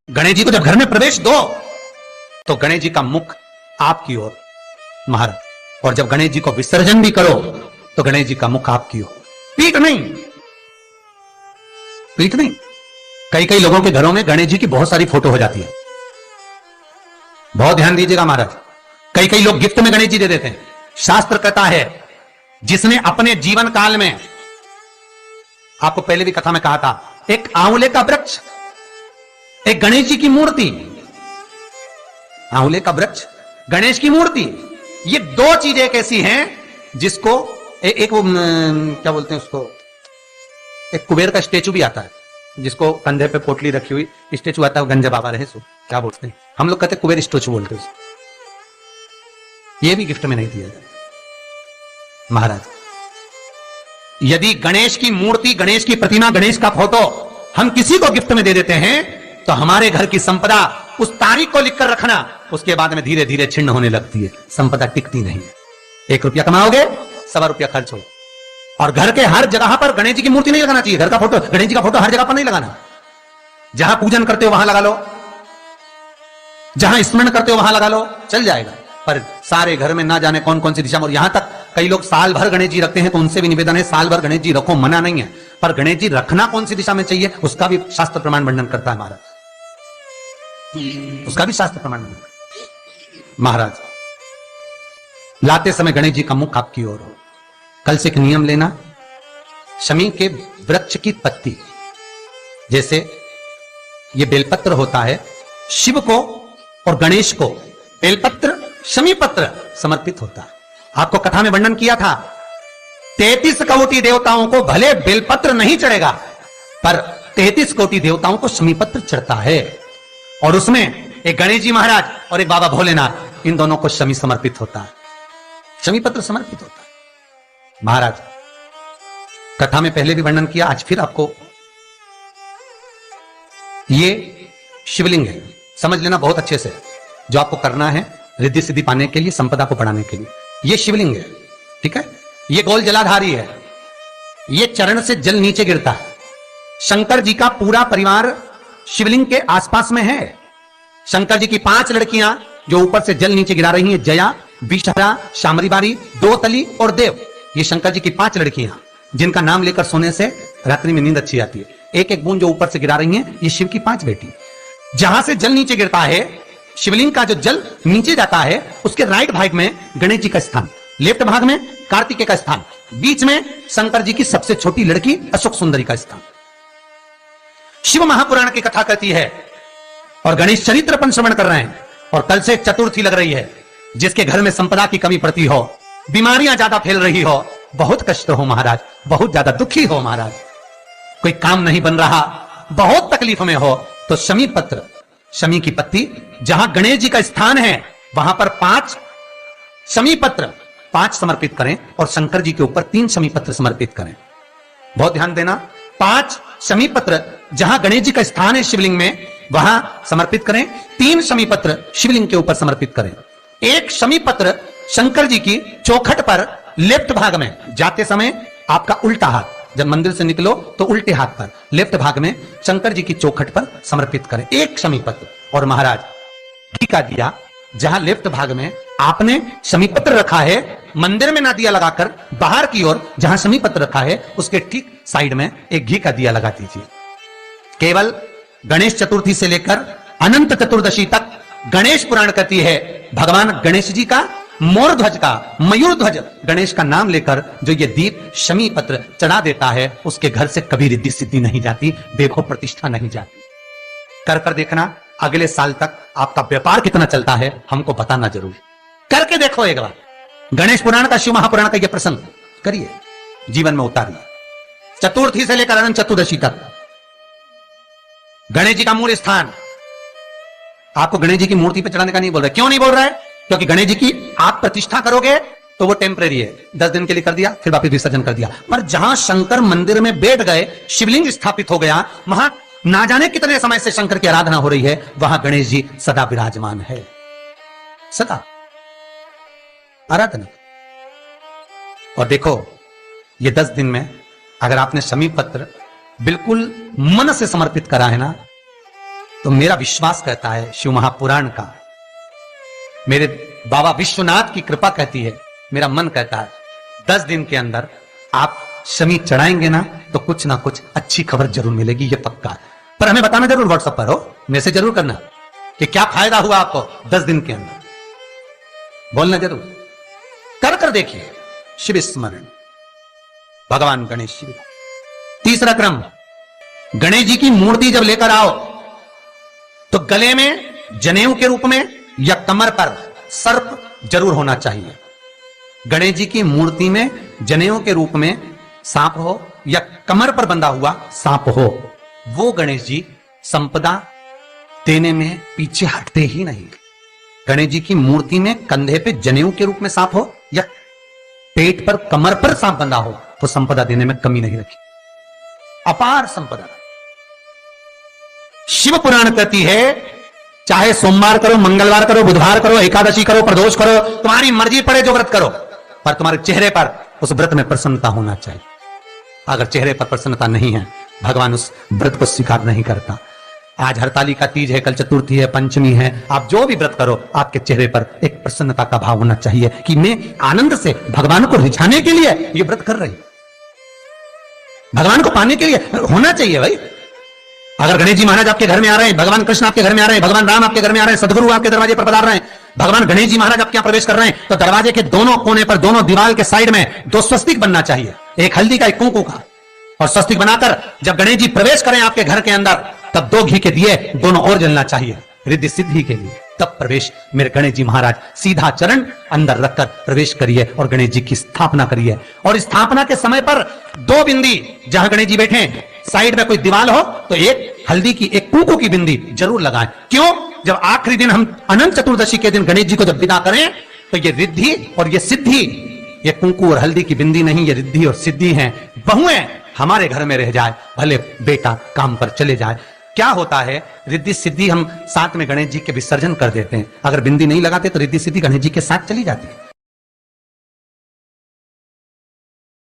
गणेश जी को जब घर में प्रवेश दो तो गणेश जी का मुख आपकी ओर महाराज, और जब गणेश जी को विसर्जन भी करो तो गणेश जी का मुख आपकी ओर, पीठ नहीं, पीठ नहीं। कई कई लोगों के घरों में गणेश जी की बहुत सारी फोटो हो जाती है, बहुत ध्यान दीजिएगा महाराज। कई कई लोग गिफ्ट में गणेश जी दे देते हैं। शास्त्र कहता है जिसने अपने जीवन काल में, आपको पहले भी कथा में कहा था, एक आंवले का वृक्ष, एक गणेश जी की मूर्ति, आंवले का वृक्ष, गणेश की मूर्ति, ये दो चीजें एक ऐसी हैं जिसको एक वो क्या बोलते हैं उसको, एक कुबेर का स्टेचू भी आता है जिसको कंधे पे पोटली रखी हुई स्टेचू आता है, गंजे बाबा रहे सो क्या बोलते हैं, हम लोग कहते हैं कुबेर स्टेचू बोलते हैं। ये भी गिफ्ट में नहीं दिया जाता महाराज। यदि गणेश की मूर्ति, गणेश की प्रतिमा, गणेश का फोटो हम किसी को गिफ्ट में दे देते हैं तो हमारे घर की संपदा, उस तारीख को लिखकर रखना, उसके बाद में धीरे धीरे छिन्न होने लगती है, संपदा टिकती नहीं है। 1 रुपया कमाओगे, 1.25 रुपया खर्च हो। और घर के हर जगह पर गणेश जी की मूर्ति नहीं लगाना चाहिए, घर का फोटो, गणेश जी का फोटो हर जगह पर नहीं लगाना। जहां पूजन करते हो वहां लगा लो, जहां स्मरण करते हो वहां लगा लो, चल जाएगा। पर सारे घर में ना जाने कौन कौन सी दिशा में, और यहां तक कई लोग साल भर गणेश जी रखते हैं, तो उनसे भी निवेदन है साल भर गणेश जी रखो, मना नहीं है, पर गणेश जी रखना कौन सी दिशा में चाहिए उसका भी शास्त्र प्रमाण वर्णन करता है महाराज, उसका भी शास्त्र प्रमाण महाराज। लाते समय गणेश जी का मुख आपकी ओर हो। कल से एक नियम लेना, शमी के वृक्ष की पत्ती, जैसे ये बेलपत्र होता है, शिव को और गणेश को बेलपत्र, शमी पत्र समर्पित होता है। आपको कथा में वर्णन किया था 33 कोटि देवताओं को भले बेलपत्र नहीं चढ़ेगा, पर 33 कोटि देवताओं को शमी पत्र चढ़ता है, और उसमें एक गणेश जी महाराज और एक बाबा भोलेनाथ, इन दोनों को शमी समर्पित होता है, शमी पत्र समर्पित होता है महाराज। कथा में पहले भी वर्णन किया, आज फिर आपको, ये शिवलिंग है, समझ लेना बहुत अच्छे से, जो आपको करना है रिद्धि सिद्धि पाने के लिए, संपदा को बढ़ाने के लिए। ये शिवलिंग है, ठीक है, ये गोल जलाधारी है, ये चरण से जल नीचे गिरता है। शंकर जी का पूरा परिवार शिवलिंग के आसपास में है। शंकर जी की 5 लड़कियां जो ऊपर से जल नीचे गिरा रही हैं, जया, विषहरा, शामरीबारी, दोतली और देव, ये शंकर जी की 5 लड़कियां जिनका नाम लेकर सोने से रात्रि में नींद अच्छी आती है। एक एक बूंद जो ऊपर से गिरा रही हैं, ये शिव की 5 बेटी। जहां से जल नीचे गिरता है, शिवलिंग का जो जल नीचे जाता है, उसके राइट भाग में गणेश जी का स्थान, लेफ्ट भाग में कार्तिकेय का स्थान, बीच में शंकर जी की सबसे छोटी लड़की अशोक सुंदरी का स्थान। शिव महापुराण की कथा कहती है और गणेश चरित्र अपन श्रवण कर रहे हैं, और कल से चतुर्थी लग रही है। जिसके घर में संपदा की कमी पड़ती हो, बीमारियां ज्यादा फैल रही हो, बहुत कष्ट हो महाराज, बहुत ज्यादा दुखी हो महाराज, कोई काम नहीं बन रहा, बहुत तकलीफ में हो, तो शमी पत्र, शमी की पत्ती, जहां गणेश जी का स्थान है वहां पर 5 शमी पत्र 5 समर्पित करें, और शंकर जी के ऊपर 3 शमी पत्र समर्पित करें। बहुत ध्यान देना, 5 शमी पत्र जहां गणेश जी का स्थान है शिवलिंग में, वहां समर्पित करें। 3 शमी पत्र शिवलिंग के ऊपर समर्पित करें। 1 शमी पत्र शंकर जी की चौखट पर लेफ्ट भाग में, जाते समय आपका उल्टा हाथ, जब मंदिर से निकलो तो उल्टे हाथ पर लेफ्ट भाग में शंकर जी की चौखट पर समर्पित करें 1 शमी पत्र। और महाराज घी का दिया, जहां लेफ्ट भाग में आपने शमी पत्र रखा है, मंदिर में ना दिया लगाकर, बाहर की ओर जहां शमी पत्र रखा है उसके ठीक साइड में एक घी का दिया लगा दीजिए। केवल गणेश चतुर्थी से लेकर अनंत चतुर्दशी तक गणेश पुराण कहती है, भगवान गणेश जी का मोर ध्वज का, मयूर ध्वज गणेश का नाम लेकर जो ये दीप शमी पत्र चढ़ा देता है, उसके घर से कभी रिद्धि सिद्धि नहीं जाती, देखो प्रतिष्ठा नहीं जाती। कर कर देखना, अगले साल तक आपका व्यापार कितना चलता है हमको बताना जरूर, करके देखो एक बार। गणेश पुराण का, शिव महापुराण का यह प्रसंग करिए, जीवन में उतारिए। चतुर्थी से लेकर अनंत चतुर्दशी तक गणेश जी का मूल स्थान, आपको गणेश जी की मूर्ति पे चढ़ाने का नहीं बोल रहा है। क्यों नहीं बोल रहा है? क्योंकि गणेश जी की आप प्रतिष्ठा करोगे तो वो टेम्परेरी है, 10 दिन के लिए कर दिया, फिर वापस विसर्जन कर दिया। पर जहां शंकर मंदिर में बैठ गए, शिवलिंग स्थापित हो गया, वहां ना जाने कितने समय से शंकर की आराधना हो रही है, वहां गणेश जी सदा विराजमान है, सदा आराधना। और देखो, ये 10 दिन में अगर आपने शमी पत्र बिल्कुल मन से समर्पित करा है ना, तो मेरा विश्वास कहता है, शिव महापुराण का, मेरे बाबा विश्वनाथ की कृपा कहती है, मेरा मन कहता है 10 दिन के अंदर आप शमी चढ़ाएंगे ना तो कुछ ना कुछ अच्छी खबर जरूर मिलेगी, ये पक्का है। पर हमें बताना जरूर, व्हाट्सएप पर हो, मैसेज जरूर करना कि क्या फायदा हुआ आपको 10 दिन के अंदर, बोलना जरूर, कर देखिए। शिव स्मरण, भगवान गणेश जी। तीसरा क्रम, गणेश जी की मूर्ति जब लेकर आओ तो गले में जनेऊ के रूप में या कमर पर सर्प जरूर होना चाहिए। गणेश जी की मूर्ति में जनेऊ के रूप में सांप हो या कमर पर बंधा हुआ सांप हो, वो गणेश जी संपदा देने में पीछे हटते ही नहीं। गणेश जी की मूर्ति में कंधे पे जनेऊ के रूप में सांप हो या पेट पर कमर पर सांप बंधा हो तो संपदा देने में कमी नहीं रखी, अपार संपदा। शिव पुराण कहती है चाहे सोमवार करो, मंगलवार करो, बुधवार करो, एकादशी करो, प्रदोष करो, तुम्हारी मर्जी पड़े जो व्रत करो, पर तुम्हारे चेहरे पर उस व्रत में प्रसन्नता होना चाहिए। अगर चेहरे पर प्रसन्नता नहीं है, भगवान उस व्रत को स्वीकार नहीं करता। आज हरतालिका तीज है, कल चतुर्थी है, पंचमी है, आप जो भी व्रत करो आपके चेहरे पर एक प्रसन्नता का भाव होना चाहिए कि मैं आनंद से भगवान को रिझाने के लिए ये व्रत कर रही, भगवान को पाने के लिए होना चाहिए भाई। अगर गणेश जी महाराज आपके घर में आ रहे हैं, भगवान कृष्ण आपके घर में आ रहे हैं, भगवान राम आपके घर में आ रहे हैं, सदगुरु आपके दरवाजे पर पधार रहे हैं, भगवान गणेश जी महाराज आपके यहां प्रवेश कर रहे हैं, तो दरवाजे के दोनों कोने पर, दोनों दीवार के साइड में 2 स्वस्तिक बनना चाहिए, एक हल्दी का, एक कुंकू का, और स्वस्तिक बनाकर जब गणेश जी प्रवेश करें आपके घर के अंदर तब 2 घी के दिए दोनों ओर जलना चाहिए रिद्धि सिद्धि के लिए, तब प्रवेश। मेरे गणेश जी महाराज सीधा चरण अंदर रखकर प्रवेश करिए और गणेश जी की स्थापना करिए। और स्थापना के समय पर 2 बिंदी, जहां गणेश जी बैठे साइड में कोई दीवार हो तो एक हल्दी की, एक कुंकू की बिंदी जरूर लगाएं। क्यों? जब आखिरी दिन हम अनंत चतुर्दशी के दिन गणेश जी को जब विदा करें तो ये रिद्धि और ये सिद्धि, ये कुंकू और हल्दी की बिंदी नहीं, ये रिद्धि और सिद्धि है। बहुएं हमारे घर में रह जाए, भले बेटा काम पर चले जाए। क्या होता है, रिद्धि सिद्धि हम साथ में गणेश जी के विसर्जन कर देते हैं, अगर बिंदी नहीं लगाते तो रिद्धि सिद्धि गणेश जी के साथ चली जाती है।